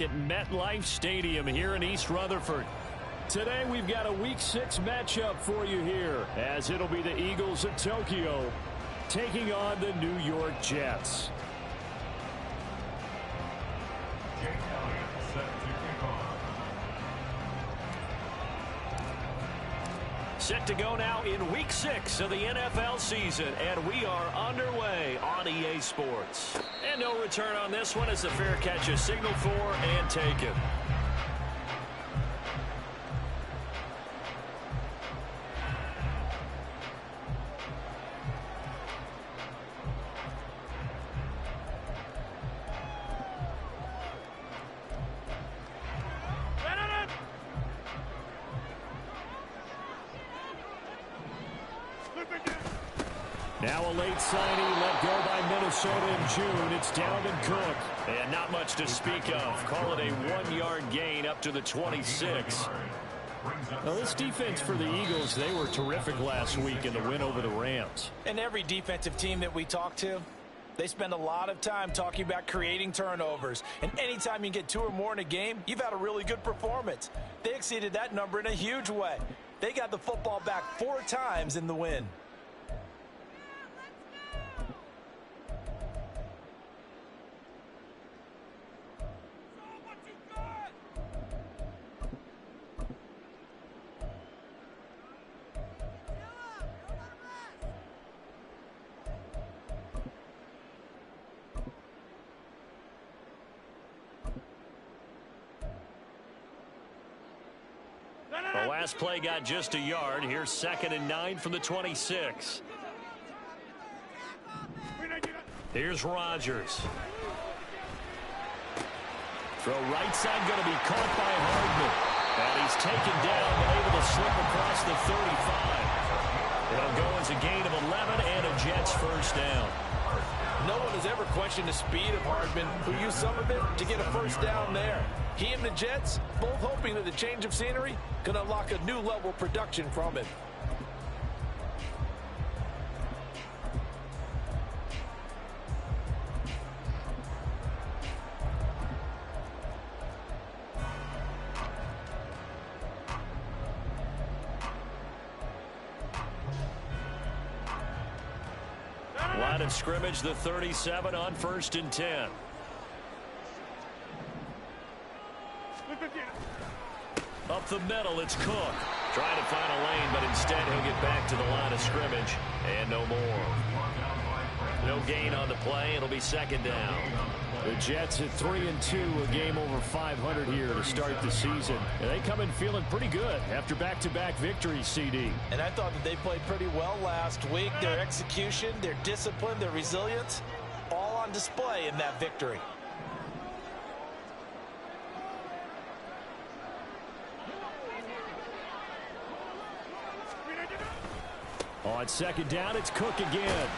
At MetLife Stadium here in East Rutherford. Today we've got a Week 6 matchup for you here, as it'll be the Eagles of Tokyo taking on the New York Jets. Set to go now in Week 6 of the NFL season, and we are underway on EA Sports. And no return on this one as the fair catch is signaled for and taken. Now a late signing let go by Minnesota in June. It's Dalvin Cook. And not much to speak of. Call it a 1-yard gain up to the 26. Now this defense for the Eagles, they were terrific last week in the win over the Rams. And every defensive team that we talk to, they spend a lot of time talking about creating turnovers. And anytime you get 2 or more in a game, you've had a really good performance. They exceeded that number in a huge way. They got the football back 4 times in the win. The last play got just a yard. Here's 2nd and 9 from the 26. Here's Rodgers. Throw right side going to be caught by Hardman. And he's taken down but able to slip across the 35. It'll go as a gain of 11 and a Jets first down. No one has ever questioned the speed of Hardman, who used some of it to get a first down there. He and the Jets both hoping that the change of scenery can unlock a new level of production from it. Line of scrimmage, the 37 on 1st and 10. Up the middle, it's Cook. Trying to find a lane, but instead he'll get back to the line of scrimmage. And no more. No gain on the play. It'll be 2nd down. The Jets at 3-2, a game over 500 here to start the season. And they come in feeling pretty good after back-to-back victories, CD. And I thought that they played pretty well last week. Their execution, their discipline, their resilience, all on display in that victory. On 2nd down, it's Cook again.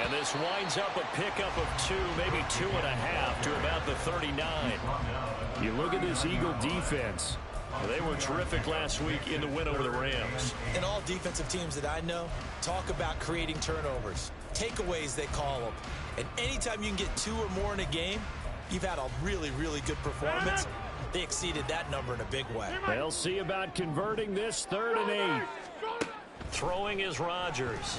And this winds up a pickup of 2, maybe 2.5 to about the 39. You look at this Eagle defense. They were terrific last week in the win over the Rams. And all defensive teams that I know talk about creating turnovers. Takeaways, they call them. And anytime you can get 2 or more in a game, you've had a really, really good performance. They exceeded that number in a big way. They'll see about converting this 3rd and 8. Throwing is Rodgers.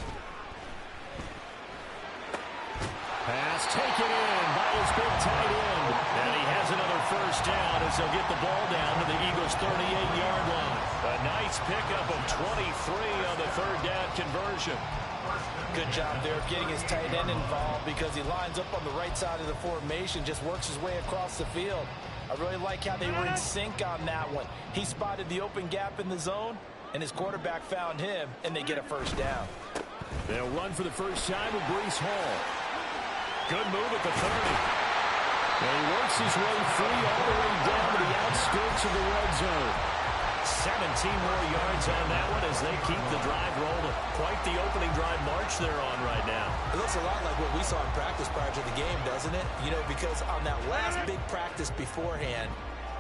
Pass taken in by his big tight end. And he has another first down as they'll get the ball down to the Eagles' 38-yard line. A nice pickup of 23 on the 3rd down conversion. Good job there of getting his tight end involved because he lines up on the right side of the formation, just works his way across the field. I really like how they were in sync on that one. He spotted the open gap in the zone, and his quarterback found him, and they get a first down. They'll run for the first time with Breece Hall. Good move at the 30. And he works his way free all the way down to the outskirts of the red zone. 17 more yards on that one as they keep the drive rolling. Quite the opening drive march they're on right now. It looks a lot like what we saw in practice prior to the game, doesn't it? You know, because on that last big practice beforehand,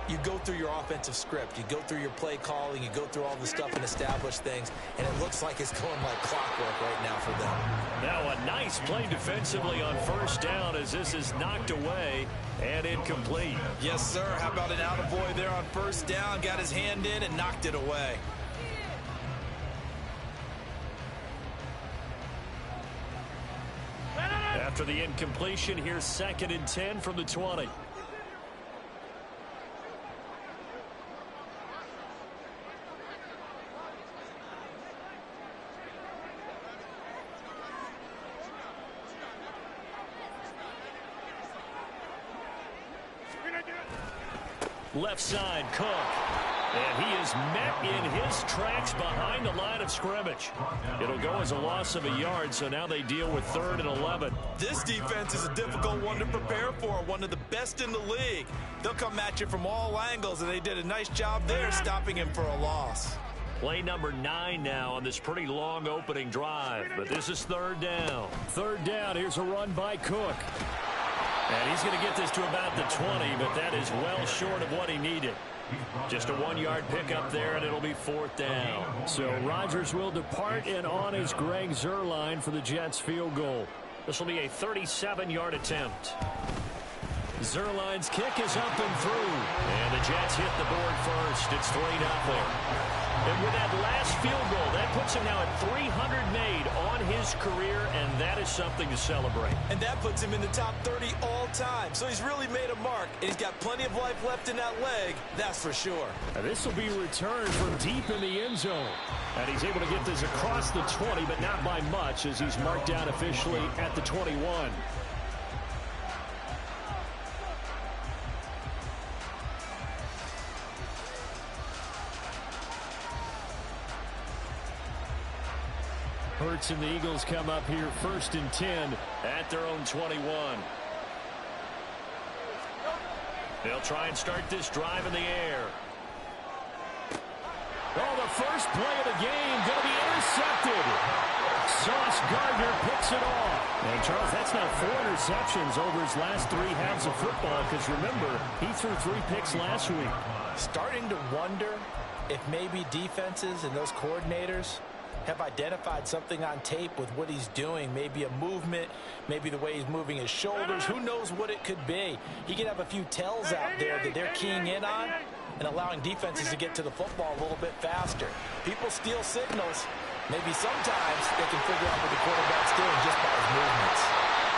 you go through your offensive script. You go through your play calling. You go through all the stuff and establish things. And it looks like it's going like clockwork right now for them. Now a nice play defensively on first down as this is knocked away and incomplete. Yes, sir. How about an attaboy there on first down? Got his hand in and knocked it away. After the incompletion, here's 2nd and 10 from the 20. Left side, Cook. And he is met in his tracks behind the line of scrimmage. It'll go as a loss of a yard, so now they deal with 3rd and 11. This defense is a difficult one to prepare for, one of the best in the league. They'll come at you from all angles, and they did a nice job there stopping him for a loss. Play number 9 now on this pretty long opening drive, but this is 3rd down. 3rd down, here's a run by Cook. And he's going to get this to about the 20, but that is well short of what he needed. Just a 1-yard pickup there, and it'll be 4th down. So Rodgers will depart, and on is Greg Zuerlein for the Jets field goal. This will be a 37-yard attempt. Zuerlein's kick is up and through, and the Jets hit the board first. It's 3-0. And with that last field goal, that puts him now at 300 made on his career, and that is something to celebrate. And that puts him in the top 30 all time. So he's really made a mark, and he's got plenty of life left in that leg, that's for sure. This will be returned from deep in the end zone. And he's able to get this across the 20, but not by much, as he's marked down officially at the 21. Hurts and the Eagles come up here 1st and 10 at their own 21. They'll try and start this drive in the air. Oh, the first play of the game going to be intercepted. Sauce Gardner picks it off. And Charles, that's now 4 interceptions over his last 3 halves of football, because remember, he threw 3 picks last week. Starting to wonder if maybe defenses and those coordinators have identified something on tape with what he's doing. Maybe a movement, maybe the way he's moving his shoulders. Who knows what it could be? He could have a few tells out there that they're keying in on and allowing defenses to get to the football a little bit faster. People steal signals. Maybe sometimes they can figure out what the quarterback's doing just by his movements.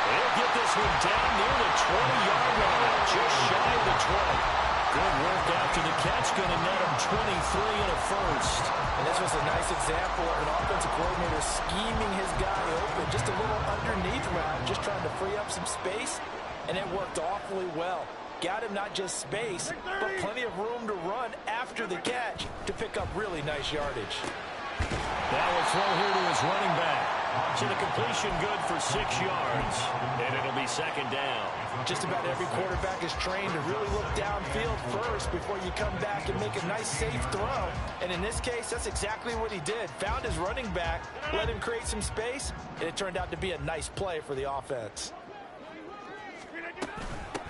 They'll get this one down near the 20-yard line, just shy of the 20. Good work after the catch, going to net him 23 and a first. And this was a nice example of an offensive coordinator scheming his guy open, just a little underneath route, just trying to free up some space, and it worked awfully well. Got him not just space, but plenty of room to run after the catch to pick up really nice yardage. That will throw here to his running back. So the completion good for 6 yards, and it'll be 2nd down. Just about every quarterback is trained to really look downfield first before you come back and make a nice, safe throw. And in this case, that's exactly what he did. Found his running back, let him create some space, and it turned out to be a nice play for the offense.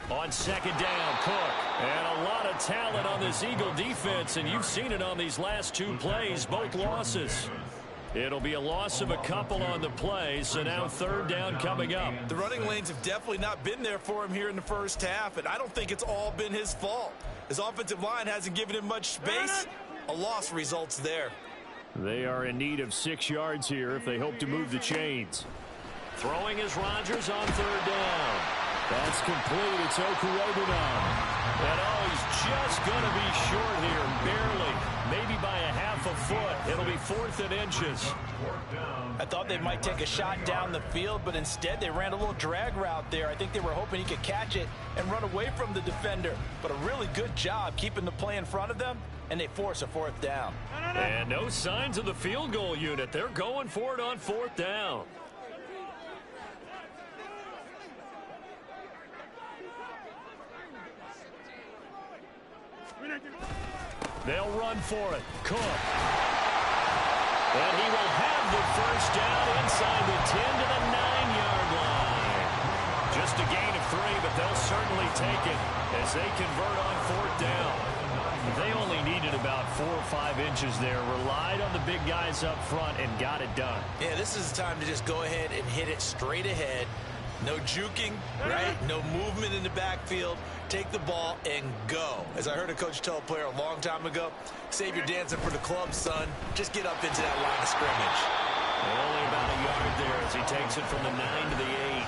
On 2nd down, Cook. And a lot of talent on this Eagle defense, and you've seen it on these last 2 plays, both losses. It'll be a loss of a couple on the play, so now 3rd down coming up. The running lanes have definitely not been there for him here in the first half, and I don't think it's all been his fault. His offensive line hasn't given him much space. A loss results there. They are in need of 6 yards here if they hope to move the chains. Throwing is Rodgers on 3rd down. That's complete. It's Okurobunan. And he's just going to be short here, barely. Maybe by a half a foot. It'll be 4th and inches. I thought they might take a shot down the field, but instead they ran a little drag route there. I think they were hoping he could catch it and run away from the defender. But a really good job keeping the play in front of them, and they force a 4th down. And no signs of the field goal unit. They're going for it on 4th down. They'll run for it. Cook. And he will have the first down inside the 10 to the 9-yard line. Just Just a gain of 3, but they'll certainly take it as they convert on 4th down. They only needed about 4 or 5 inches there, relied on the big guys up front, and got it done. Yeah, this is the time to just go ahead and hit it straight ahead. No juking, right? No movement in the backfield. Take the ball and go. As I heard a coach tell a player a long time ago, save your dancing for the club, son. Just get up into that line of scrimmage. Only about a yard there as he takes it from the 9 to the 8.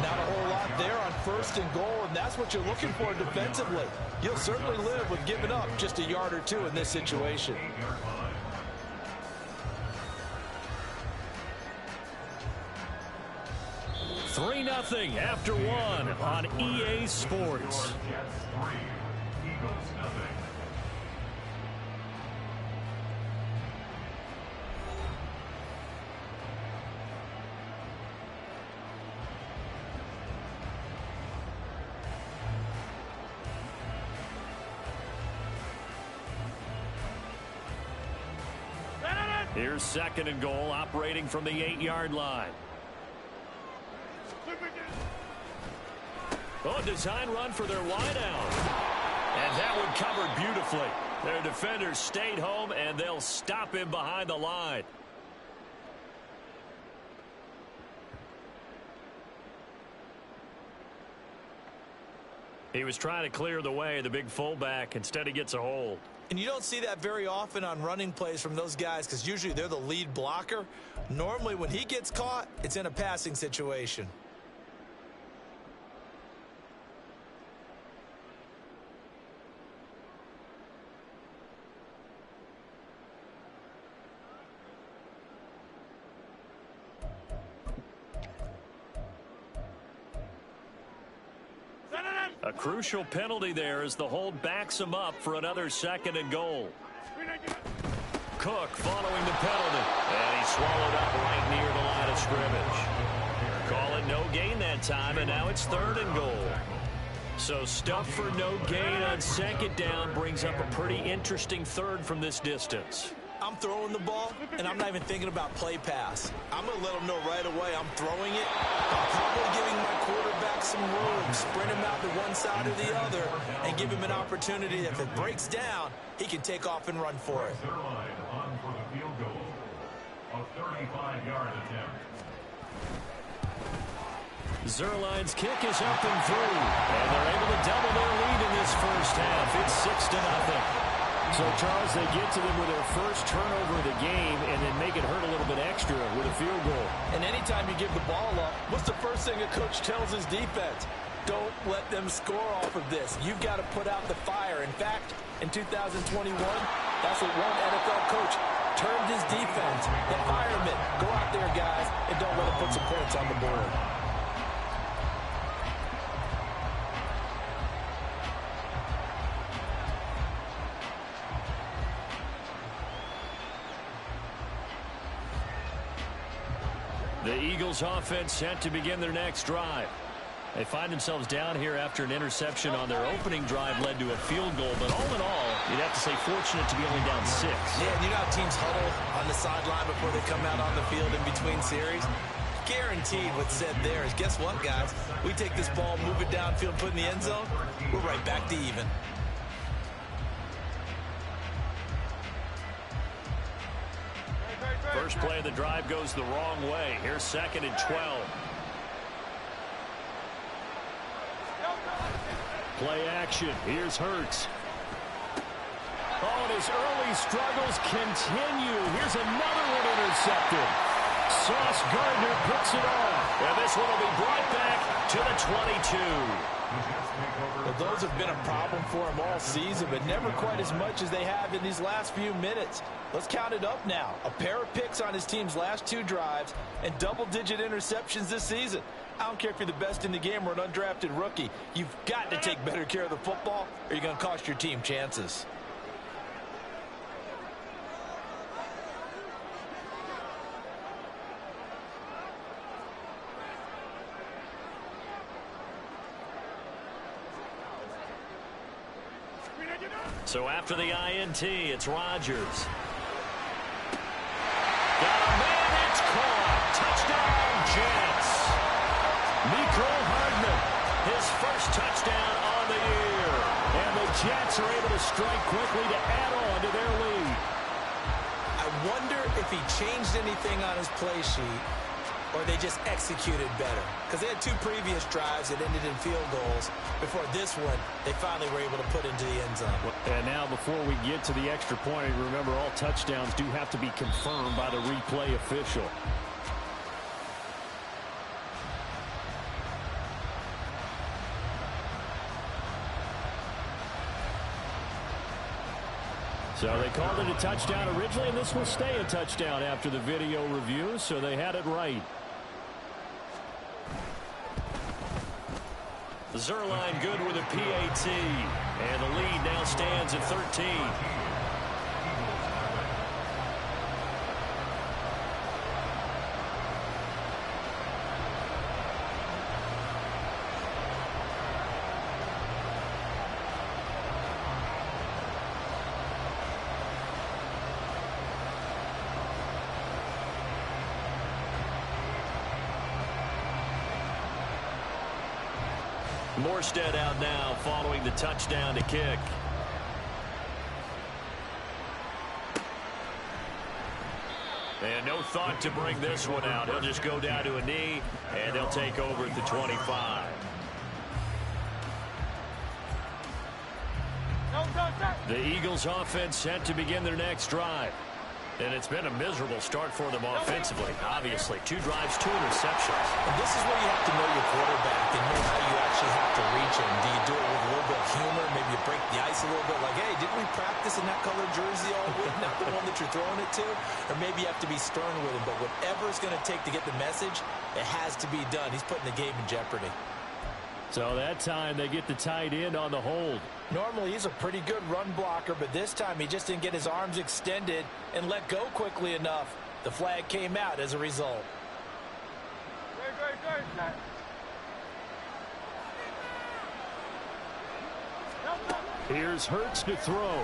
Not a whole lot there on 1st and goal, and that's what you're looking for defensively. You'll certainly live with giving up just a yard or 2 in this situation. Three 0 after 1 on EA Sports. Here's 2nd and goal, operating from the 8-yard line. Oh, design run for their wideout. And that one covered beautifully. Their defenders stayed home, and they'll stop him behind the line. He was trying to clear the way, the big fullback. Instead, he gets a hold. And you don't see that very often on running plays from those guys because usually they're the lead blocker. Normally, when he gets caught, it's in a passing situation. A crucial penalty there as the hold backs him up for another 2nd and goal. Cook following the penalty. And he swallowed up right near the line of scrimmage. Call it no gain that time, and now it's 3rd and goal. So stuff for no gain on 2nd down brings up a pretty interesting 3rd from this distance. I'm throwing the ball, and I'm not even thinking about play pass. I'm going to let them know right away I'm throwing it. I'm probably giving my quarterback some room, sprint him out to one side or the other, and give him an opportunity. If it breaks down, he can take off and run for it. On for the field goal, a 35-yard attempt. Zuerlein's kick is up and through, and they're able to double their lead in this first half. It's 6-0. So, Charles, they get to them with their first turnover of the game and then make it hurt a little bit extra with a field goal. And anytime you give the ball up, what's the first thing a coach tells his defense? Don't let them score off of this. You've got to put out the fire. In fact, in 2021, that's what one NFL coach termed his defense, the firemen. Go out there, guys, and don't let them put some points on the board. The Eagles offense set to begin their next drive. They find themselves down here after an interception on their opening drive led to a field goal. But all in all, you'd have to say fortunate to be only down 6. Yeah, and you know how teams huddle on the sideline before they come out on the field in between series? Guaranteed what's said there is, guess what, guys? We take this ball, move it downfield, put it in the end zone, we're right back to even. First play of the drive goes the wrong way. Here's 2nd and 12. Play action. Here's Hurts. Oh, and his early struggles continue. Here's another one intercepted. Sauce Gardner picks it off. And this one will be brought back to the 22. Well, those have been a problem for him all season, but never quite as much as they have in these last few minutes. Let's count it up now. A pair of picks on his team's last 2 drives and double-digit interceptions this season. I don't care if you're the best in the game or an undrafted rookie. You've got to take better care of the football or you're going to cost your team chances. So after the INT, it's Rodgers. Got a man, it's caught. Touchdown, Jets. Mecole Jets are able to strike quickly to add on to their lead. I wonder if he changed anything on his play sheet or they just executed better. Because they had 2 previous drives that ended in field goals. Before this one, they finally were able to put into the end zone. And now before we get to the extra point, remember all touchdowns do have to be confirmed by the replay official. So they called it a touchdown originally, and this will stay a touchdown after the video review, so they had it right. Zuerlein good with a PAT, and the lead now stands at 13. Morstead out now following the touchdown to kick. And no thought to bring this one out. He'll just go down to a knee, and they'll take over at the 25. The Eagles offense set to begin their next drive. And it's been a miserable start for them offensively. Obviously, 2 drives, 2 interceptions. And this is where you have to know your quarterback and know how you actually have to reach him. Do you do it with a little bit of humor? Maybe you break the ice a little bit like, hey, didn't we practice in that colored jersey all week? Not the one that you're throwing it to? Or maybe you have to be stern with him. But whatever it's going to take to get the message, it has to be done. He's putting the game in jeopardy. So that time they get the tight end on the hold. Normally he's a pretty good run blocker, but this time he just didn't get his arms extended and let go quickly enough. The flag came out as a result. Here's Hurts to throw.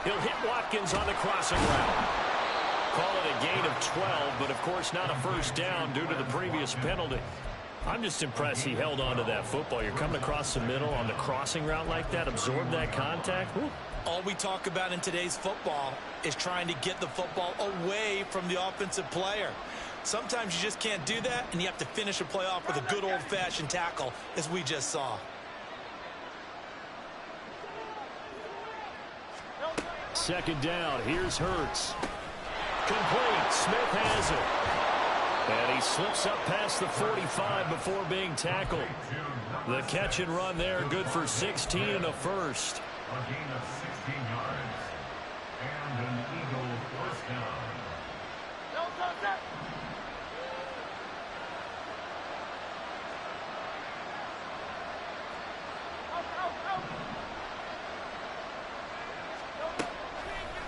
He'll hit Watkins on the crossing route. Call it a gain of 12, but of course not a first down due to the previous penalty. I'm just impressed he held on to that football. You're coming across the middle on the crossing route like that, absorb that contact. Woo. All we talk about in today's football is trying to get the football away from the offensive player. Sometimes you just can't do that, and you have to finish a play off with a good old-fashioned tackle, as we just saw. Second down. Here's Hurts. Complete. Smith has it. And he slips up past the 45 before being tackled. The catch and run there, good for 16 and a first. A gain of 16 yards and an Eagle first down.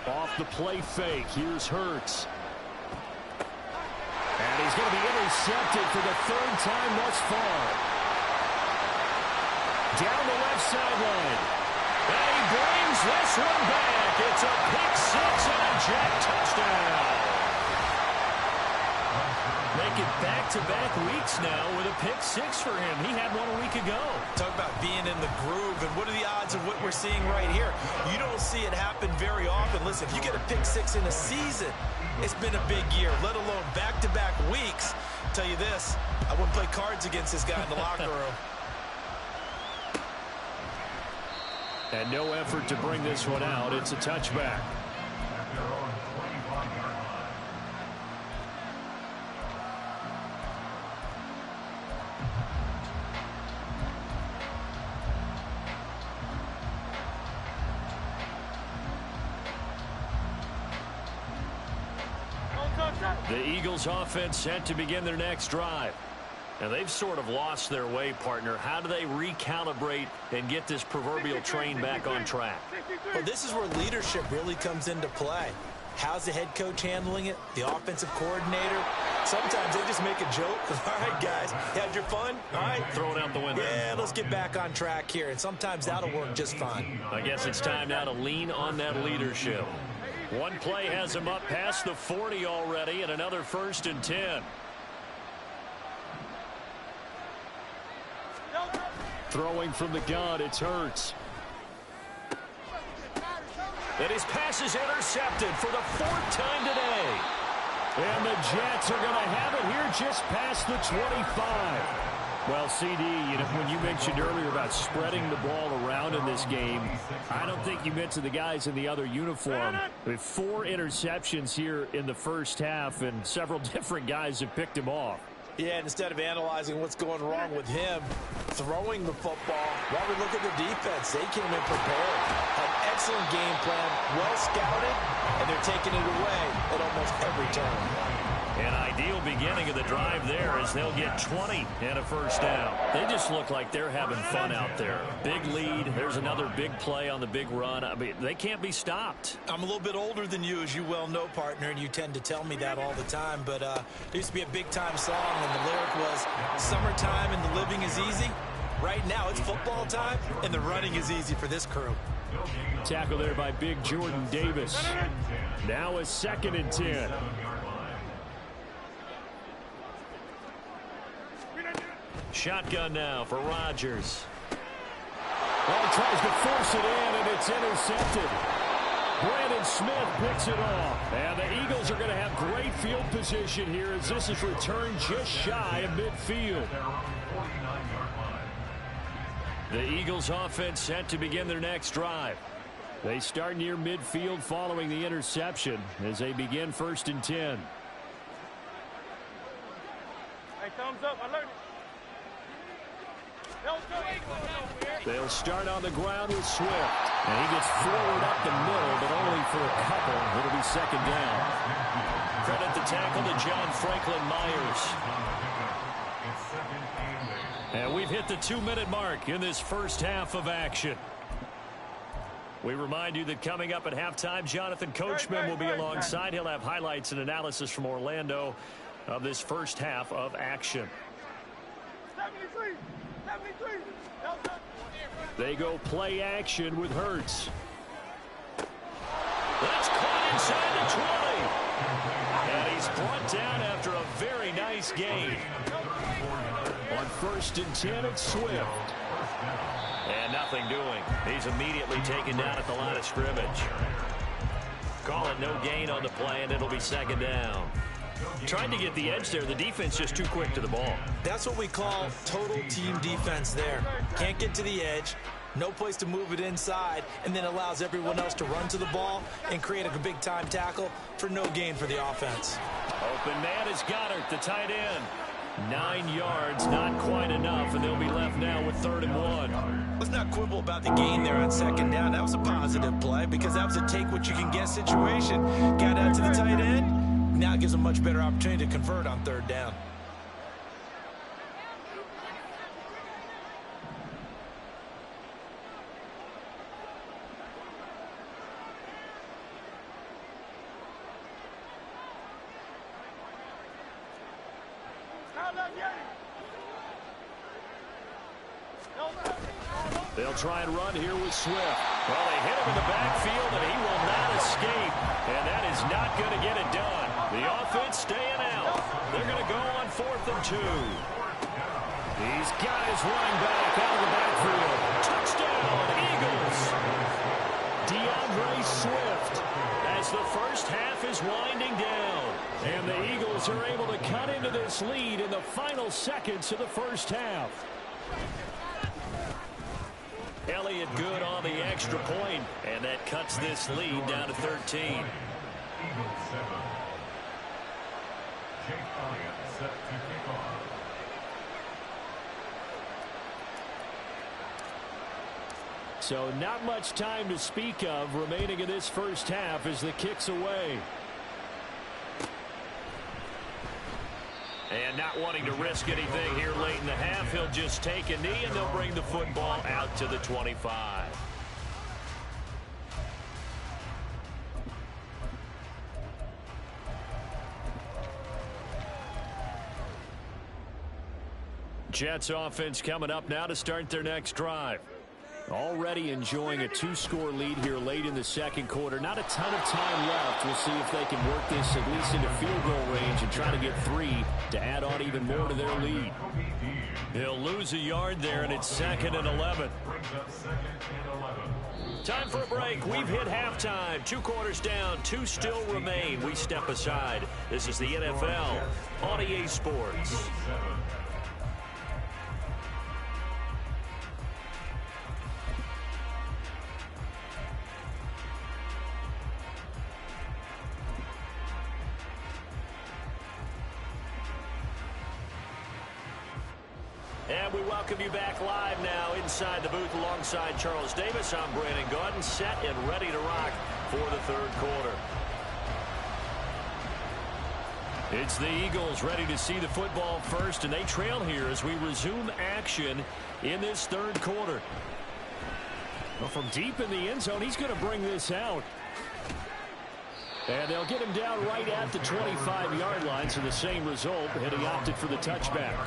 Off the play fake, here's Hurts. And he's going to be intercepted for the 3rd time thus far. Down the left sideline. And he brings this one back. It's a pick 6 and a Jet touchdown. Make it back-to-back weeks now with a pick 6 for him. He had one a week ago. Talk about being in the groove, and what are the odds of what we're seeing right here? You don't see it happen very often. Listen, if you get a pick 6 in a season, it's been a big year, let alone back-to-back weeks. I'll tell you this, I wouldn't play cards against this guy in the locker room. And no effort to bring this one out. It's a touchback. At their own 25-yard line. The Eagles offense set to begin their next drive. Now they've sort of lost their way, partner. How do they recalibrate and get this proverbial train back on track? Well, this is where leadership really comes into play. How's the head coach handling it? The offensive coordinator? Sometimes they just make a joke. All right, guys, had your fun? All right. Throw it out the window. Yeah, let's get back on track here. And sometimes that'll work just fine. I guess it's time now to lean on that leadership. One play has him up past the 40 already, and another 1st and 10. Throwing from the gun, it's Hurts. And his pass is intercepted for the 4th time today. And the Jets are going to have it here just past the 25. Well, CD, when you mentioned earlier about spreading the ball around in this game, I don't think you meant to the guys in the other uniform. With 4 interceptions here in the first half, and several different guys have picked him off. Yeah, and instead of analyzing what's going wrong with him throwing the football, while we look at the defense, they came in prepared. Had excellent game plan, well scouted, and they're taking it away at almost every turn. An ideal beginning of the drive there as they'll get 20 and a first down. They just look like they're having fun out there. Big lead. There's another big play on the big run. I mean, they can't be stopped. I'm a little bit older than you, as you well know, partner, and you tend to tell me that all the time. But there used to be a big-time song, and the lyric was, "Summertime and the living is easy." Right now, it's football time, and the running is easy for this crew. Tackle there by big Jordan Davis. Now a 2nd and 10. Shotgun now for Rodgers. Well, he tries to force it in, and it's intercepted. Brandon Smith picks it off. And the Eagles are going to have great field position here as this is returned just shy of midfield. The Eagles offense set to begin their next drive. They start near midfield following the interception as they begin 1st and 10. Hey, thumbs up, alert. They'll start on the ground with Swift. And he gets forward up the middle, but only for a couple. It'll be 2nd down. Credit the tackle to John Franklin Myers. And we've hit the 2-minute mark in this first half of action. We remind you that coming up at halftime, Jonathan Coachman will be alongside. He'll have highlights and analysis from Orlando of this first half of action. 73. They go play action with Hurts. That's caught inside the 20. And he's brought down after a very nice gain. On 1st and 10, it's Swift. And nothing doing. He's immediately taken down at the line of scrimmage. Call it no gain on the play, and it'll be 2nd down. Trying to get the edge there. The defense just too quick to the ball. That's what we call total team defense there. Can't get to the edge, no place to move it inside, and then allows everyone else to run to the ball and create a big-time tackle for no gain for the offense. Open man is Goddard, the tight end. 9 yards, not quite enough, and they'll be left now with 3rd and 1. Let's not quibble about the gain there on 2nd down. That was a positive play because that was a take-what-you-can-get situation. Got out to the tight end. Now it gives a much better opportunity to convert on 3rd down. They'll try and run here with Swift. Well, they hit him in the backfield, and he will not escape. And that is not going to get it done. The offense staying out. They're going to go on 4th and 2. He's got his running back out of the backfield. Touchdown, Eagles. DeAndre Swift. As the first half is winding down. And the Eagles are able to cut into this lead in the final seconds of the first half. Elliott good on the extra point, and that cuts this lead down to 13. Eagles 7. Jake Elliott set to kick off. So not much time to speak of remaining in this first half as the kick's away. And not wanting to risk anything here late in the half, he'll just take a knee, and they'll bring the football out to the 25. Jets offense coming up now to start their next drive. Already enjoying a 2-score lead here late in the second quarter. Not a ton of time left. We'll see if they can work this at least into field goal range and try to get 3 to add on even more to their lead. He'll lose a yard there, and it's 2nd and 11. Brings up 2nd and 11. Time for a break. We've hit halftime. 2 quarters down. 2 still remain. We step aside. This is the NFL on EA Sports. And we welcome you back live now inside the booth alongside Charles Davis. I'm Brandon Gaudin, set and ready to rock for the 3rd quarter. It's the Eagles ready to see the football first, and they trail here as we resume action in this 3rd quarter. Well, from deep in the end zone, he's going to bring this out. And they'll get him down right at the 25-yard line, so the same result, and he opted for the touchback.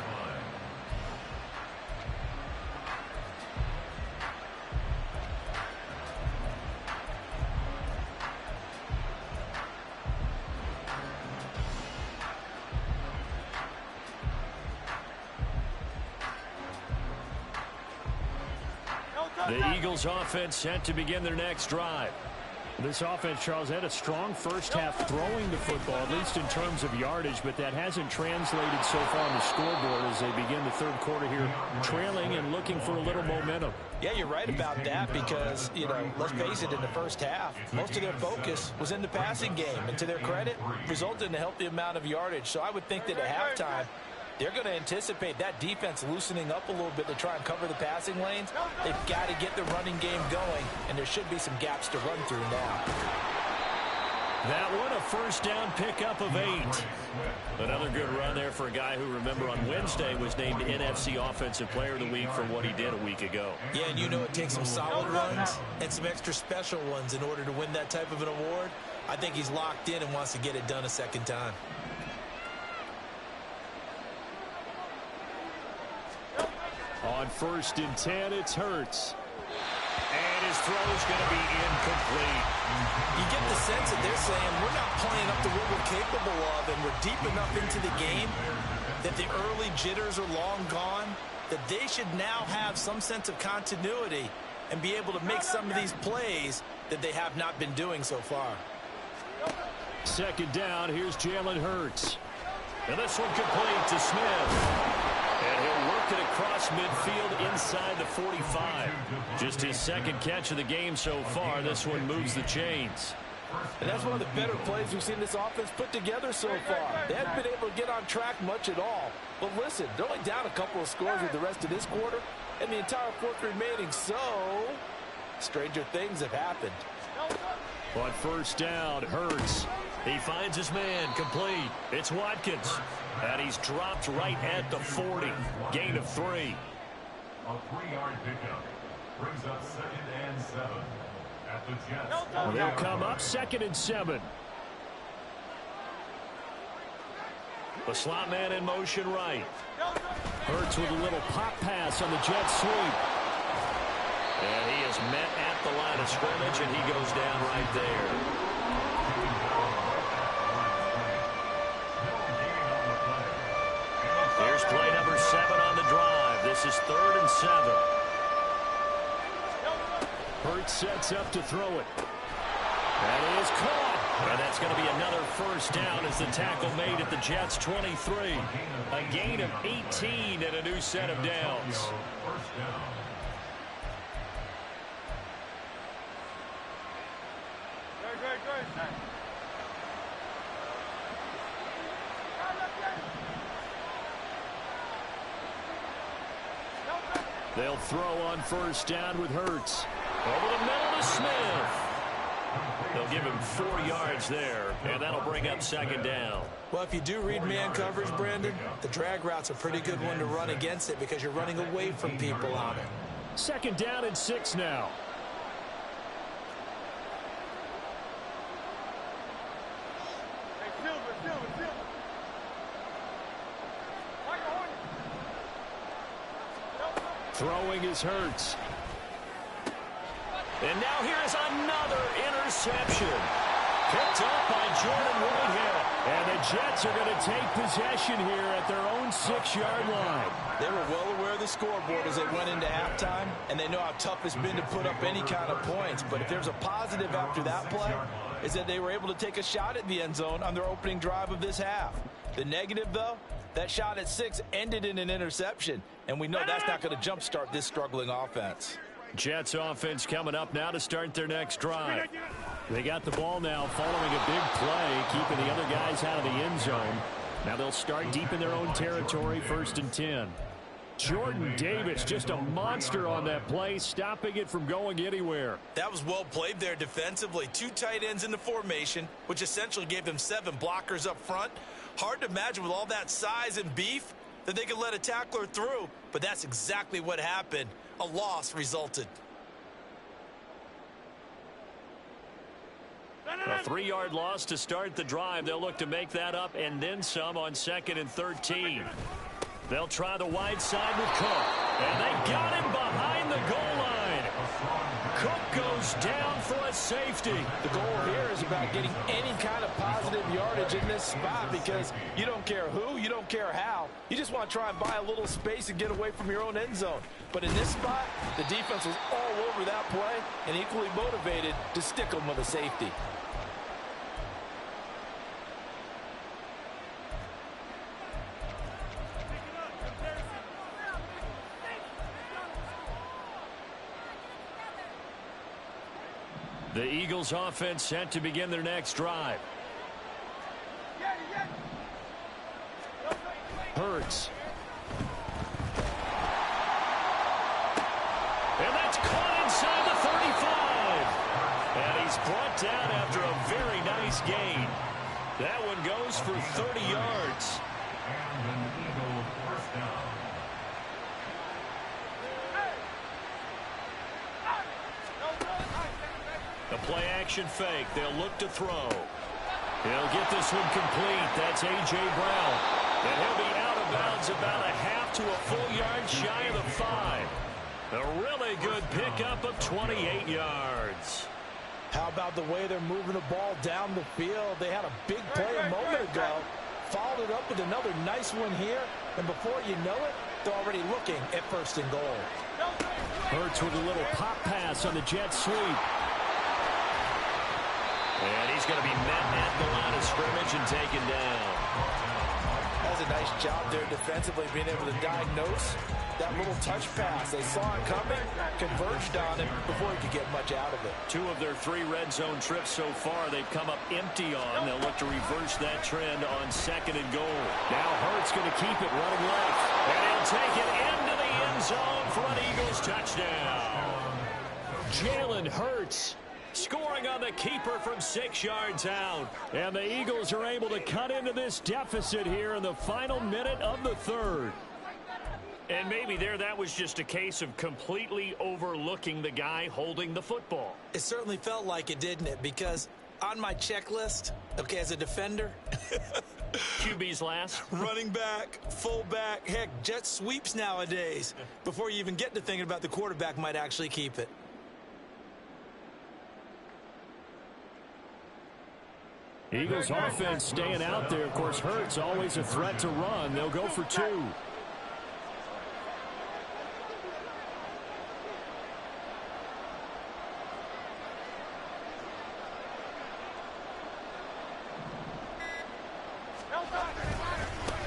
The Eagles offense set to begin their next drive. This offense, Charles, had a strong first half throwing the football, at least in terms of yardage, but that hasn't translated so far on the scoreboard as they begin the 3rd quarter here, trailing and looking for a little momentum. Yeah, you're right about that because, let's face it, in the first half, most of their focus was in the passing game. And to their credit, resulted in a healthy amount of yardage. So I would think that at halftime, they're going to anticipate that defense loosening up a little bit to try and cover the passing lanes. They've got to get the running game going, and there should be some gaps to run through now. That one, a first down pickup of 8. Another good run there for a guy who, remember, on Wednesday was named NFC Offensive Player of the Week for what he did a week ago. Yeah, and it takes some solid runs and some extra special ones in order to win that type of an award. I think he's locked in and wants to get it done a second time. On 1st and 10, it's Hurts. And his throw's going to be incomplete. You get the sense that they're saying we're not playing up to what we're capable of, and we're deep enough into the game that the early jitters are long gone, that they should now have some sense of continuity and be able to make some of these plays that they have not been doing so far. 2nd down, here's Jalen Hurts. And this one complete to Smith. And he'll work it across midfield inside the 45. Just his 2nd catch of the game so far. This one moves the chains. And that's one of the better plays we've seen this offense put together so far. They haven't been able to get on track much at all. But listen, they're only down a couple of scores with the rest of this quarter and the entire 4th remaining. So, stranger things have happened. On 1st down, Hurts. He finds his man, complete. It's Watkins. And he's dropped right at the 40. Gain of 3. A 3-yard pickup brings up 2nd and 7 at the Jets. They'll come up 2nd and 7. The slot man in motion right. Hurts with a little pop pass on the jet sweep. And he is met at the line of scrimmage, and he goes down right there. Here's play number 7 on the drive. This is 3rd and 7. Hurts sets up to throw it. That is caught. And that's going to be another first down as the tackle made at the Jets' 23. A gain of 18 and a new set of downs. They'll throw on 1st down with Hurts. Over the middle to Smith. They'll give him 4 yards there, and that'll bring up 2nd down. Well, if you do read man coverage, Brandon, the drag route's a pretty good one to run against it because you're running away from people on it. 2nd down and 6 now. Throwing is Hurts. And now here is another interception. Picked up by Jordan Whitehead. And the Jets are going to take possession here at their own 6-yard line. They were well aware of the scoreboard as they went into halftime, and they know how tough it's been to put up any kind of points. But if there's a positive after that play, is that they were able to take a shot at the end zone on their opening drive of this half. The negative, though, that shot at 6 ended in an interception, and we know that's not going to jumpstart this struggling offense. Jets offense coming up now to start their next drive. They got the ball now following a big play, keeping the other guys out of the end zone. Now they'll start deep in their own territory, 1st and 10. Jordan Davis, just a monster on that play, stopping it from going anywhere. That was well played there defensively. 2 tight ends in the formation, which essentially gave them 7 blockers up front. Hard to imagine with all that size and beef that they could let a tackler through, but that's exactly what happened. A loss resulted. A 3-yard loss to start the drive. They'll look to make that up and then some on 2nd and 13. They'll try the wide side with Cook. And they got him behind the goal line. Cook goes down for a safety. The goal here is about getting any kind of positive yardage in this spot because you don't care who, you don't care how. You just want to try and buy a little space and get away from your own end zone. But in this spot, the defense was all over that play and equally motivated to stick them with a safety. The Eagles offense set to begin their next drive. Hurts. And that's caught inside the 35. And he's brought down after a very nice gain. That one goes for 30 yards. And an Eagle first down. A play-action fake. They'll look to throw. He'll get this one complete. That's A.J. Brown. And he'll be out of bounds about a half to a full yard shy of the 5. A really good pickup of 28 yards. How about the way they're moving the ball down the field? They had a big play a moment ago. Followed it up with another nice one here. And before you know it, they're already looking at 1st and goal. Hurts with a little pop pass on the jet sweep. And he's going to be met at the line of scrimmage and taken down. That's a nice job there defensively, being able to diagnose that little touch pass. They saw it coming, converged on him before he could get much out of it. 2 of their 3 red zone trips so far they've come up empty on. They'll look to reverse that trend on 2nd and goal. Now Hurts going to keep it running left. And he'll take it into the end zone for an Eagles touchdown. Jalen Hurts scoring on the keeper from 6 yards out. And the Eagles are able to cut into this deficit here in the final minute of the 3rd. And maybe that was just a case of completely overlooking the guy holding the football. It certainly felt like it, didn't it? Because on my checklist, okay, as a defender, QB's last. running back, fullback, heck, jet sweeps nowadays. Before you even get to thinking about the quarterback might actually keep it. Eagles offense staying out there. Of course, Hurts always a threat to run. They'll go for 2.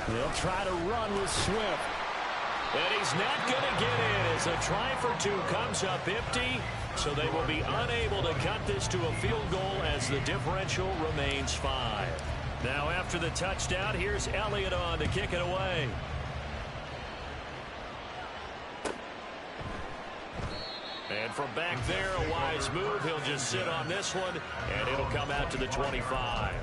They'll try to run with Swift. And he's not going to get in as a try for 2 comes up empty. So they will be unable to cut this to a field goal as the differential remains 5. Now after the touchdown, here's Elliott on to kick it away. And from back there, a wise move. He'll just sit on this one, and it'll come out to the 25.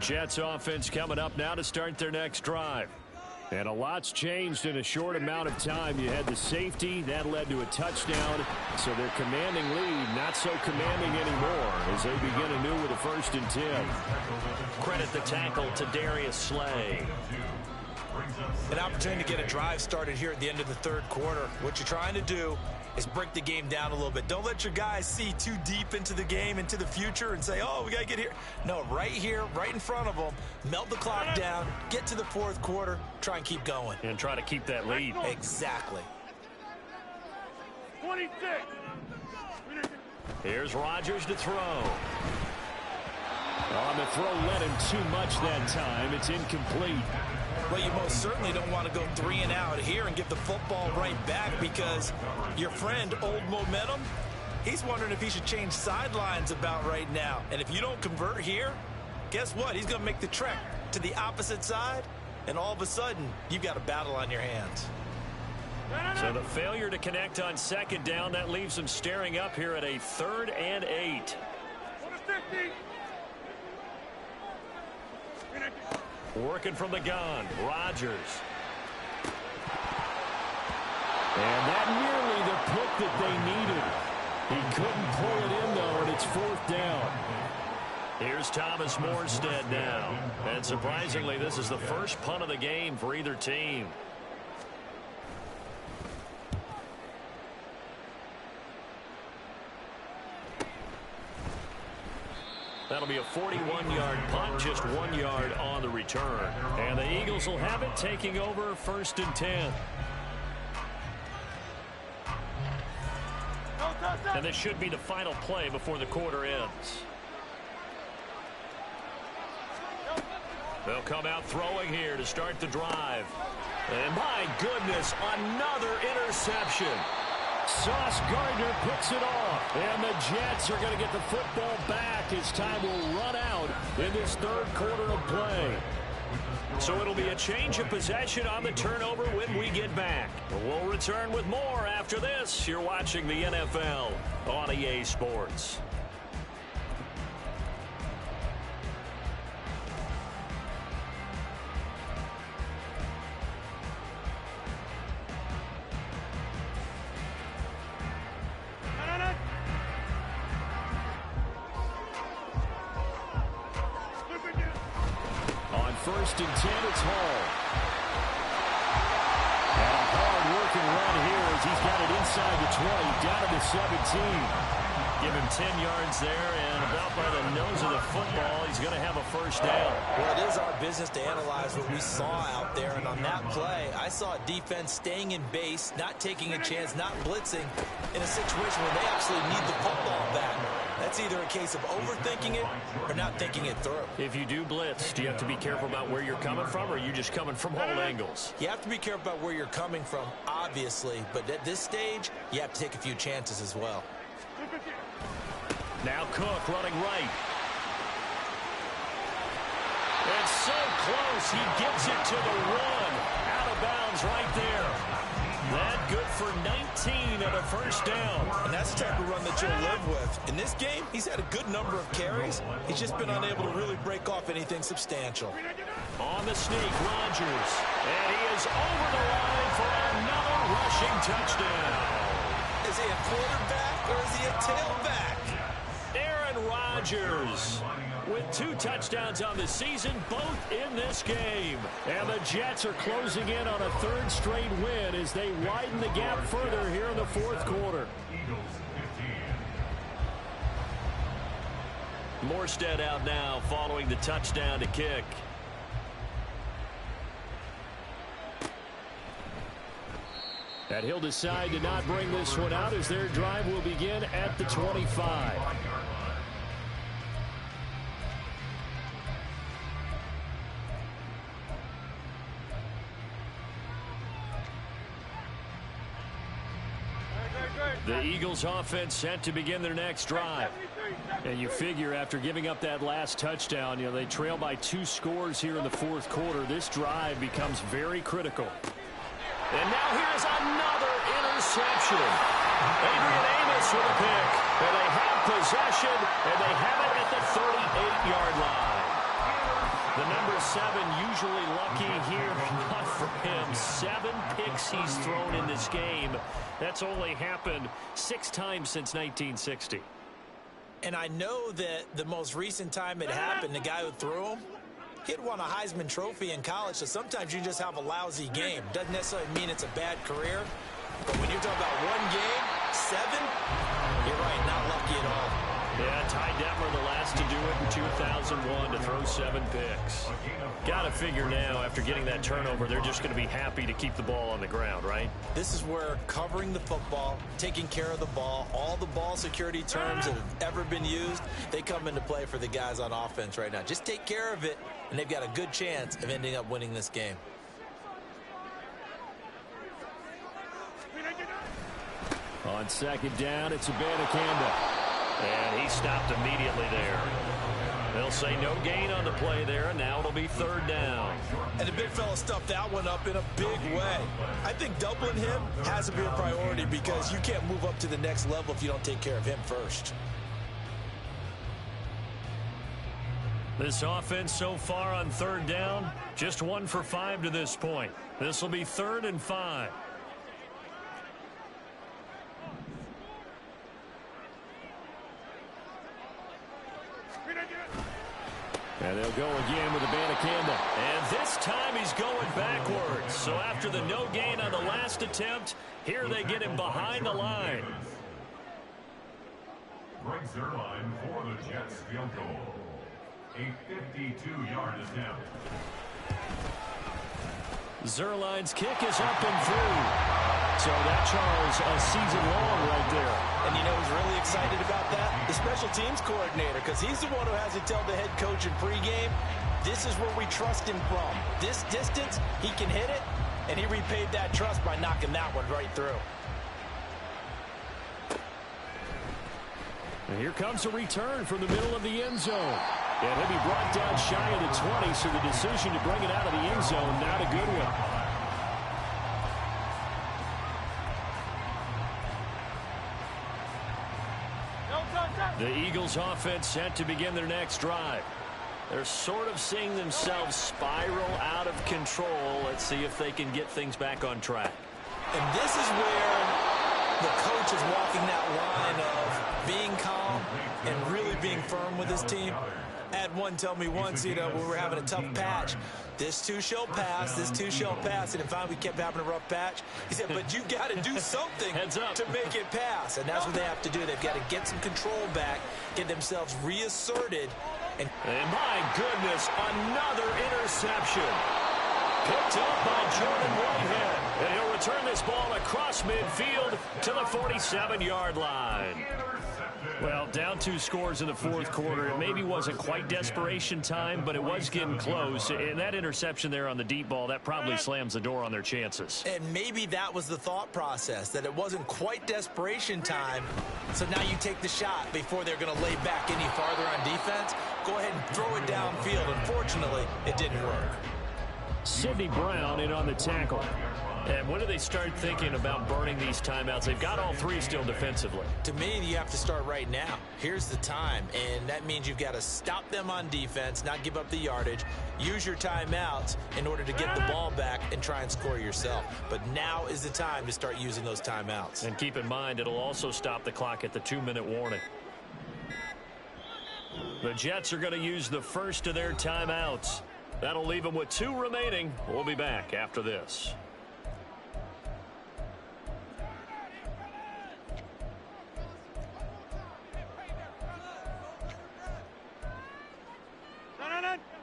Jets offense coming up now to start their next drive. And a lot's changed in a short amount of time. You had the safety. That led to a touchdown. So their commanding lead not so commanding anymore as they begin anew with a 1st and 10. Credit the tackle to Darius Slay. An opportunity to get a drive started here at the end of the 3rd quarter. What you're trying to do is break the game down a little bit. Don't let your guys see too deep into the game, into the future, and say, oh, we got to get here. No, right here, right in front of them, melt the clock down, get to the 4th quarter, try and keep going. And try to keep that lead. Exactly. 26. Here's Rodgers to throw. On the throw led him too much that time. It's incomplete. Well, you most certainly don't want to go 3 and out here and give the football right back, because your friend, Old Momentum, he's wondering if he should change sidelines about right now. And if you don't convert here, guess what? He's going to make the trek to the opposite side, and all of a sudden, you've got a battle on your hands. So the failure to connect on 2nd down, that leaves them staring up here at a 3rd and 8. Working from the gun, Rodgers. And that nearly the pick that they needed. He couldn't pull it in, though, and it's 4th down. Here's Thomas Morstead now. And surprisingly, this is the first punt of the game for either team. That'll be a 41-yard punt, just 1 yard on the return. And the Eagles will have it, taking over 1st and 10. And this should be the final play before the quarter ends. They'll come out throwing here to start the drive. And my goodness, another interception. Sauce Gardner picks it off. And the Jets are going to get the football back as time will run out in this 3rd quarter of play. So it'll be a change of possession on the turnover when we get back. We'll return with more after this. You're watching the NFL on EA Sports. On 1st and 10, it's Hall. And a hard-working run here as he's got it inside the 20, down to the 17. Give him 10 yards there, and about by the nose of the football, he's going to have a 1st down. Well, it is our business to analyze what we saw out there, and on that play, I saw a defense staying in base, not taking a chance, not blitzing, in a situation where they absolutely need the football back. That's either a case of overthinking it or not thinking it through. If you do blitz, do you have to be careful about where you're coming from, or are you just coming from all angles? You have to be careful about where you're coming from, obviously, but at this stage, you have to take a few chances as well. Now Cook running right. And so close, he gets it to the 1. Out of bounds right there. That good for 19 and a 1st down. And that's the type of run that you'll live with. In this game, he's had a good number of carries. He's just been unable to really break off anything substantial. On the sneak, Rodgers. And he is over the line for another rushing touchdown. Is he a quarterback or is he a tailback? Aaron Rodgers with 2 touchdowns on the season, both in this game. And the Jets are closing in on a 3rd straight win as they widen the gap further here in the 4th quarter. Morstead out now following the touchdown to kick. And he'll decide to not bring this one out as their drive will begin at the 25. The Eagles offense set to begin their next drive. And you figure after giving up that last touchdown, they trail by 2 scores here in the 4th quarter. This drive becomes very critical. And now here's another interception. Adrian Amos with a pick. And they have possession, and they have it at the 38-yard line. The number 7 usually lucky here, not for him. 7 picks he's thrown in this game. That's only happened 6 times since 1960. And I know that the most recent time it happened, the guy who threw him, he had won a Heisman Trophy in college, so sometimes you just have a lousy game. Doesn't necessarily mean it's a bad career, but when you're talking about one game, 7, you're right, not lucky at all. Yeah, Ty Detmer, the last to do it in 2001, to throw 7 picks. Got to figure now, after getting that turnover, they're just going to be happy to keep the ball on the ground, right? This is where covering the football, taking care of the ball, all the ball security terms that have ever been used, they come into play for the guys on offense right now. Just take care of it, and they've got a good chance of ending up winning this game. On second down, it's Abanikanda. And he stopped immediately there. They'll say no gain on the play there, and now it'll be 3rd down. And the big fella stuffed that one up in a big way. I think doubling him has to be a priority because you can't move up to the next level if you don't take care of him first. This offense so far on 3rd down, just 1 for 5 to this point. This will be 3rd and 5. And they'll go again with Abanikanda. And this time he's going backwards. So after the no gain on the last attempt, here they get him behind the line. Greg Zuerlein for the Jets field goal. A 52-yard attempt. Zuerlein's kick is up and through. So that, Charles, a season long right there. And you know who's really excited about that? The special teams coordinator, because he's the one who has to tell the head coach in pregame, this is where we trust him from. This distance, he can hit it, and he repaid that trust by knocking that one right through. And here comes a return from the middle of the end zone. And he'll be brought down shy of the 20, so the decision to bring it out of the end zone, not a good one. The Eagles offense set to begin their next drive. They're sort of seeing themselves spiral out of control. Let's see if they can get things back on track. And this is where the coach is walking that line of being calm and really being firm with his team. I had one tell me once, you know, when we were having a tough patch, this too shall pass, this too shall pass. And finally we kept having a rough patch. He said, but you got to do something to make it pass. And that's what they have to do. They've got to get some control back, get themselves reasserted. And my goodness, another interception. Picked up by Jordan Whitehead. And he'll return this ball across midfield to the 47-yard line. Well, down 2 scores in the 4th quarter. It maybe wasn't quite desperation time, but it was getting close. And that interception there on the deep ball, that probably slams the door on their chances. And maybe that was the thought process, that it wasn't quite desperation time. So now you take the shot before they're going to lay back any farther on defense. Go ahead and throw it downfield. Unfortunately, it didn't work. Sidney Brown in on the tackle. And when do they start thinking about burning these timeouts? They've got all 3 still defensively. To me, you have to start right now. Here's the time, and that means you've got to stop them on defense, not give up the yardage, use your timeouts in order to get the ball back and try and score yourself. But now is the time to start using those timeouts. And keep in mind, it'll also stop the clock at the 2-minute warning. The Jets are going to use the first of their timeouts. That'll leave them with 2 remaining. We'll be back after this.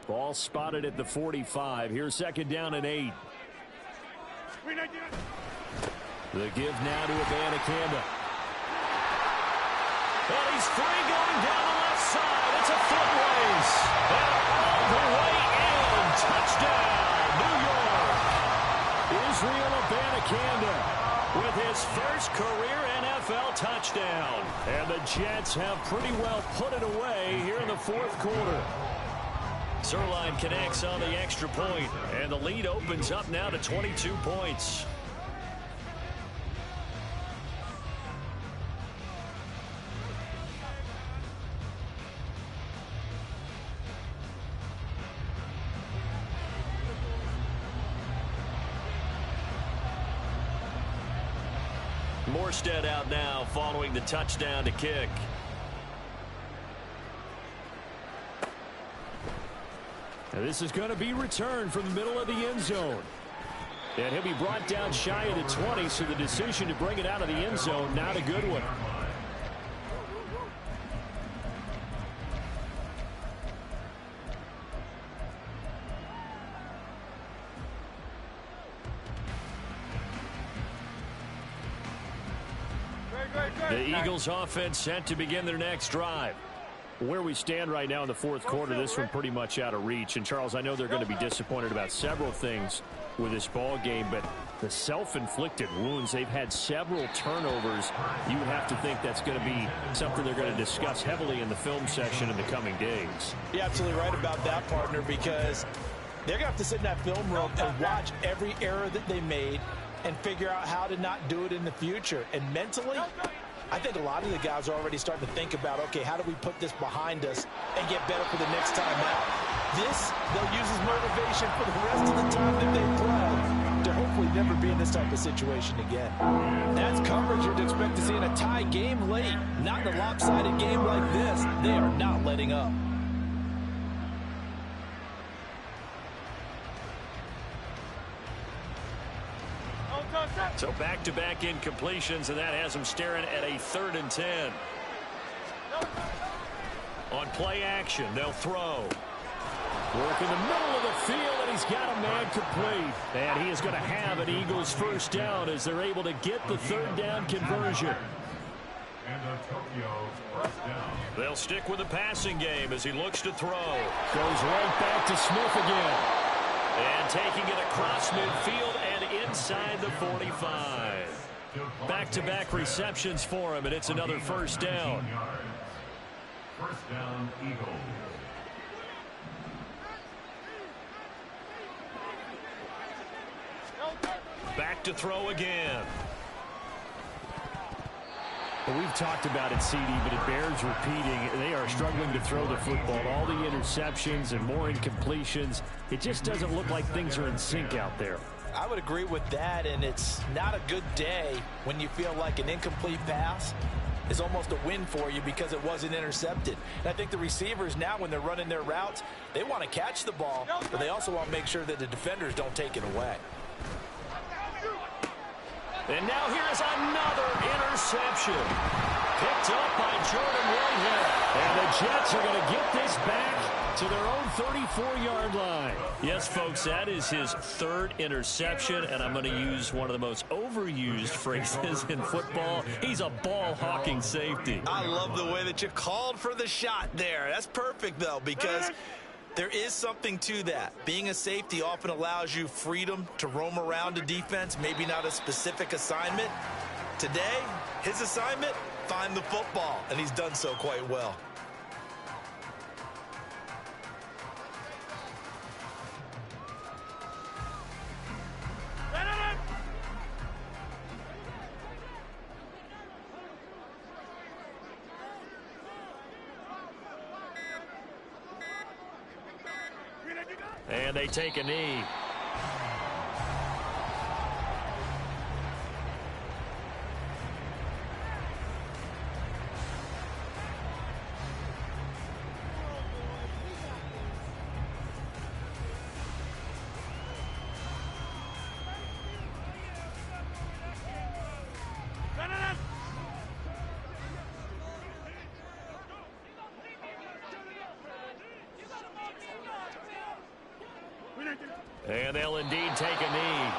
Ball spotted at the 45. Here's 2nd down and 8. The give now to Abanikanda. And he's free going down the left side. It's a foot race. And all the way in. Touchdown, New York. Israel Abanikanda with his first career NFL touchdown. And the Jets have pretty well put it away here in the 4th quarter. Zuerlein connects on the extra point, and the lead opens up now to 22 points. Morstead out now following the touchdown to kick. And this is going to be returned from the middle of the end zone. And he'll be brought down shy of the 20, so the decision to bring it out of the end zone, not a good one. The Eagles offense set to begin their next drive. Where we stand right now in the fourth quarter, this one pretty much out of reach. And, Charles, I know they're going to be disappointed about several things with this ball game, but the self-inflicted wounds, they've had several turnovers. You would have to think that's going to be something they're going to discuss heavily in the film session in the coming days. You're absolutely right about that, partner, because they're going to have to sit in that film room and watch every error that they made and figure out how to not do it in the future. And mentally, I think a lot of the guys are already starting to think about, okay, how do we put this behind us and get better for the next time out? This, they'll use as motivation for the rest of the time that they play to hopefully never be in this type of situation again. That's coverage you'd expect to see in a tie game late. Not in a lopsided game like this. They are not letting up. So back-to-back incompletions, and that has him staring at a 3rd and 10. On play action, they'll throw. Work in the middle of the field, and he's got a man complete. And he is going to have an Eagles first down as they're able to get the 3rd down conversion. And the Tokyo first down. They'll stick with the passing game as he looks to throw. Goes right back to Smith again. And taking it across midfield and inside the 45. Back-to-back receptions for him, and it's another first down. First down, Eagles. Back to throw again. Well, we've talked about it, CD, but it bears repeating. They are struggling to throw the football. All the interceptions and more incompletions. It just doesn't look like things are in sync out there. I would agree with that, and it's not a good day when you feel like an incomplete pass is almost a win for you because it wasn't intercepted. And I think the receivers now, when they're running their routes, they want to catch the ball, but they also want to make sure that the defenders don't take it away. And now here's another interception. Picked up by Jordan Whitehead. And the Jets are going to get this back to their own 34-yard line. Yes, folks, that is his 3rd interception, and I'm going to use one of the most overused phrases in football. He's a ball-hawking safety. I love the way that you called for the shot there. That's perfect, though, because there is something to that. Being a safety often allows you freedom to roam around a defense, maybe not a specific assignment. Today, his assignment, find the football, and he's done so quite well. And they take a knee. And they'll indeed take a knee.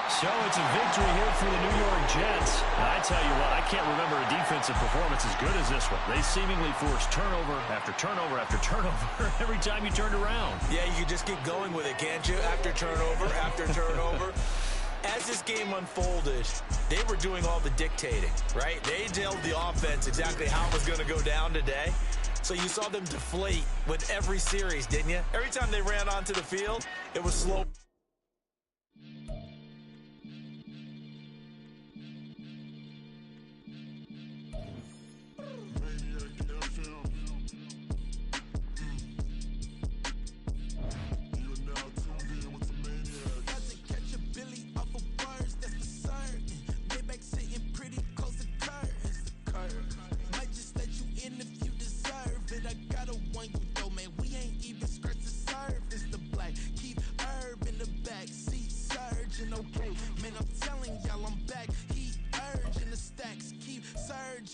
So it's a victory here for the New York Jets. I tell you what, I can't remember a defensive performance as good as this one. They seemingly forced turnover after turnover after turnover every time you turned around. Yeah, you can just keep going with it, can't you? After turnover, after turnover. As this game unfolded, they were doing all the dictating, right? They told the offense exactly how it was going to go down today. So you saw them deflate with every series, didn't you? Every time they ran onto the field, it was slow.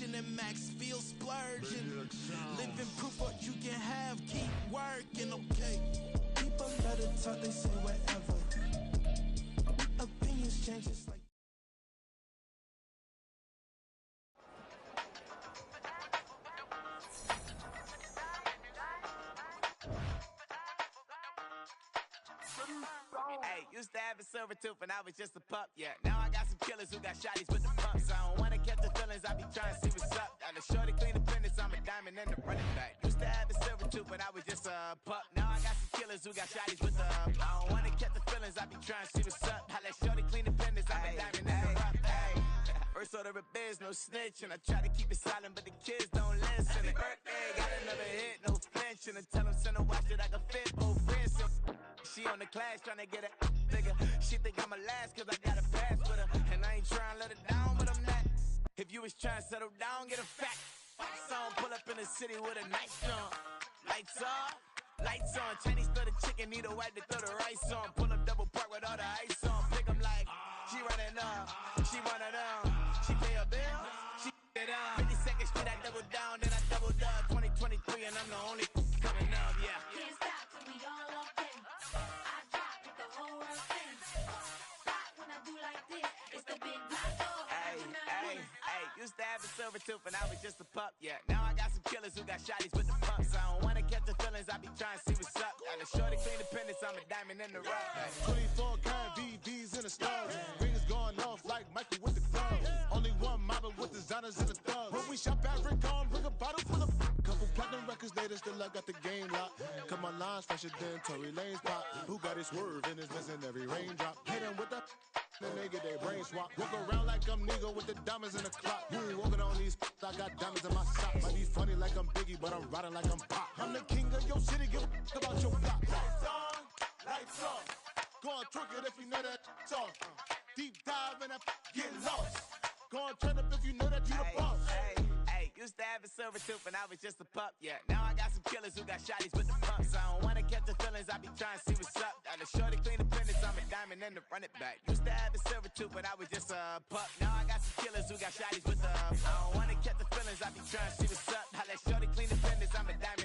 And max feel splurging. Living proof what you can have. Keep working, okay? People let it talk, they say whatever. Opinions change just like. Hey, used to have a silver tooth and I was just a pup, yeah. Now I got some killers who got shotties with the pumps. I don't wanna catch the feelings, I be trying to see what's up. Got a shorty clean the business, I'm a diamond in the running back. Used to have a silver tooth but I was just a pup. Now I got some killers who got shotties with the I don't wanna catch the feelings, I be trying to see what's up. I let shorty clean the business, I'm a diamond in the rough. Hey, first order of biz, no snitch. And I try to keep it silent, but the kids don't listen. Birthday, got another hit, no flinching. And tell them send a watch that I can fit both wrists. She on the class trying to get a bigger. She think I'm a last cause I got a pass with her. And I ain't trying to let her down, but I'm not. If you was trying to settle down, get a fat song. Pull up in the city with a nice on. Lights off, lights on. Chinese throw the chicken, need a wipe to throw the rice on. Pull up double park with all the ice on. Pick 'em like, she running up, she one of them. She pay her bill, she it up. 52nd Street, I double down, then I doubled up. 2023 and I'm the only coming up, yeah. Can't stop till we all up in. I drop it, the whole world sings. Stop when I do like this, it's the big black dog. Hey, used to have a silver tooth and I was just a pup, yeah. Now I got some killers who got shotties with the pumps. I don't wanna catch the feelings, I be trying to see what's up. Got a shorty clean the pendants, I'm a diamond in the rough. 24 karat VVs in the stars. Rings going off like Michael with the clubs. Only one mobbing with designers in the thugs. When we shop at Rick on, bring a bottle full of couple platinum records later, still I got the game locked. Cause my lines fresher than Tory Lane's pop. Who got his swerve and is missing every raindrop. Hit him with the then they get their brain swap. Walk around like I'm Nego with the diamonds in the clock. You ain't walking on these, I got diamonds in my socks. Might be funny like I'm Biggie, but I'm riding like I'm Pop. I'm the king of your city, give a about your block. Lights on, lights off. Go on, twerk it if you know that song. Deep dive and I get lost. Go on, turn up if you know that you the boss. Hey, used to have a silver tooth and I was just a pup, yeah. Now I got some killers who got shotties with the pumps. I don't wanna catch the feelings, I be trying to see what's up. Got a shorty clean the pendants, I'm a diamond in the run it back. Used to have a silver tooth but I was just a pup. Now I got some killers who got shotties with the I don't wanna catch the feelings, I be trying to see what's up. I let shorty clean the pendants, I'm a diamond